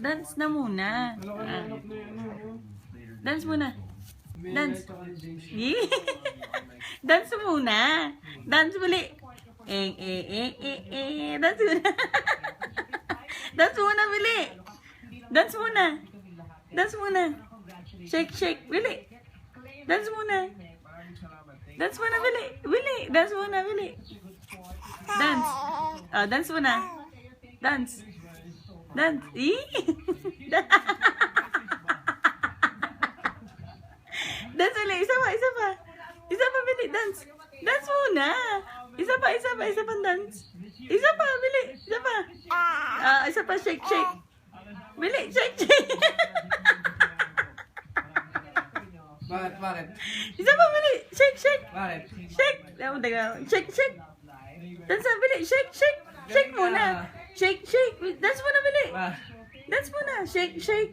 Dance na muna. Dance muna. Dance. Dance muna. Dance muli. Dance muna. Dance muna, Bili. Dance muna. Dance muna. Shake, shake. Bili. Dance muna. Dance muna, Bili. Bili. Dance muna, Bili. Dance. Oh, dance muna. Dance. Dance. Dance ulit. Isa pa, isa pa. Isa pa, Bili. Dance. Dance muna. Isa pa, isa pa, isa pa dance. Isa pa, Bili. Isa pa. Isa pa, shake, shake. Bili, shake, shake. Bakit? Isa pa, Bili. Shake, shake. Bakit? Shake. Shake, shake. Dance na, Bili. Shake, shake. Shake muna. Shake, shake. Dance muna, Bili. Dance muna. Shake, shake.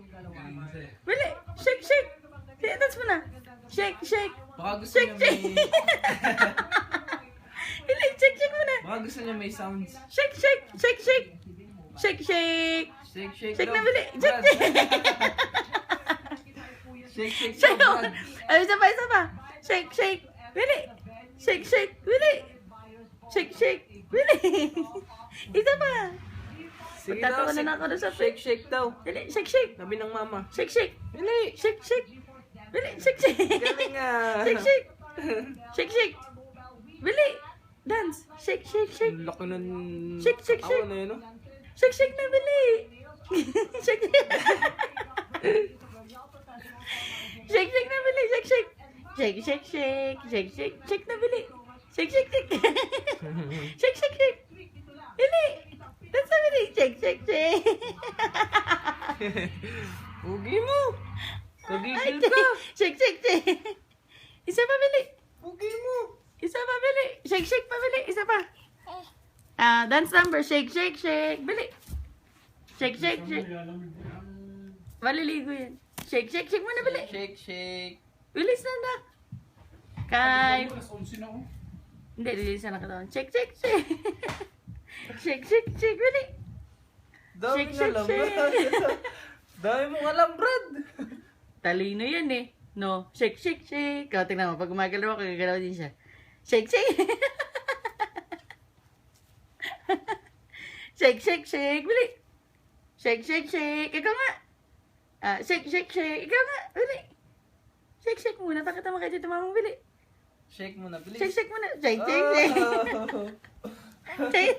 Bili, shake, shake. Dance muna. Shake, shake. Baka gusto Shake, niya shake. may... Bili, shake, shake muna. Baka gusto niya may sounds. Shake, shake. Shake, shake. Shake, shake. Shake, shake Shake daw. na, Bili. Shake, Brad. shake. Shake, shake Shake daw, mo. Brad. Ay, isa pa, isa pa. Shake, shake. Bili. Shake, shake. Bili. Shake, shake. Bili. Isa pa. Sige Magtatawa daw, na ako doon sa shake, shake daw. Bili. Shake, shake. Sabi ng mama. Shake, shake. Bili. Shake, shake. Bili. Shake, shake. Galing nga. Shake, shake. Shake, shake. Bili. Dance. Shake, shake, shake. Ang laki ng... Shake, shake, shake. Awa na yun, no? Shake, shake na, Bili. Shake, shake. Shake, shake na, Bili. Shake, shake. Shake, shake, shake. Shake, shake. Shake na, Bili. Shake, shake, shake. Shake, shake, shake. Bili. Dance na, Bili. Shake, shake, shake. Pugi mo. Kagigil Ay, ka. Shake, shake, shake. Isa pa, Bili. Pugi mo. Isa pa, Bili. Shake, shake pa, Bili. Isa pa. Dance number. Shake, shake, shake. Bili. Shake, shake, shake. Maliligo yan. Shake, shake, shake muna, Bili. Shake, shake. Bilis na na. Kay. Hindi, lilis na katawan. Shake, shake, shake. Shake, shake, shake, Bili. Dami Shake, nga shake, alam, shake. Brad. Dami mong alam, Brad. Talino yan eh. No. Shake, shake, shake. O, tingnan mo. Pag gumagalaw ako, gagalaw din siya. Shake, shake. Shake, shake, shake. Bili. Shake, shake, shake. Ikaw nga. Shake, shake, shake. Ikaw nga. Bili. Shake, shake muna. Pakita mo kay Tito Mamang, Bili. Shake mo na, please. Shake, shake muna. Shake, shake, shake. Oh. Shake.